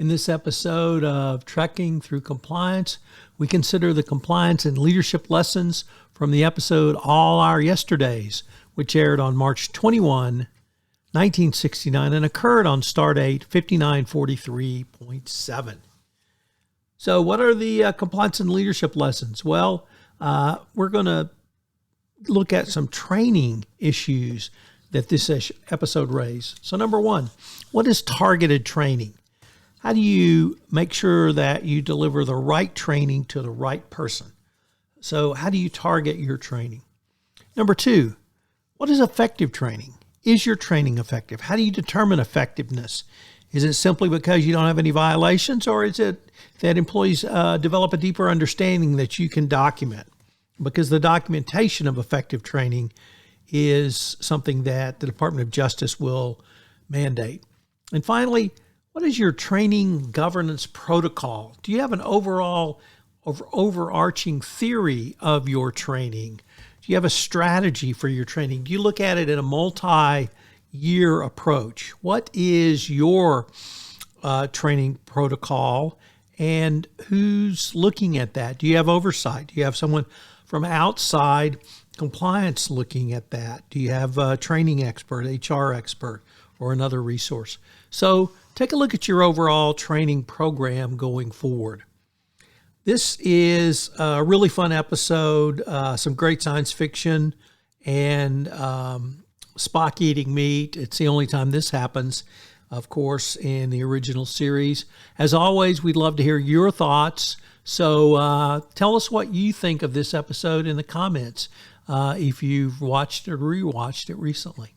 In this episode of Trekking Through Compliance, we consider the compliance and leadership lessons from the episode All Our Yesterdays, which aired on March 21, 1969, and occurred on Stardate 5943.7. So what are the compliance and leadership lessons? Well, we're going to look at some training issues that this episode raised. So number one, what is targeted training? How do you make sure that you deliver the right training to the right person? So how do you target your training? Number two, what is effective training? Is your training effective? How do you determine effectiveness? Is it simply because you don't have any violations, or is it that employees develop a deeper understanding that you can document? Because the documentation of effective training is something that the Department of Justice will mandate. And finally, what is your training governance protocol? Do you have an overarching theory of your training? Do you have a strategy for your training? Do you look at it in a multi-year approach? What is your training protocol, and who's looking at that? Do you have oversight? Do you have someone from outside compliance looking at that? Do you have a training expert, HR expert, or another resource? So take a look at your overall training program going forward. This is a really fun episode, some great science fiction, and Spock eating meat. It's the only time this happens, of course, in the original series. As always, we'd love to hear your thoughts. So tell us what you think of this episode in the comments if you've watched or rewatched it recently.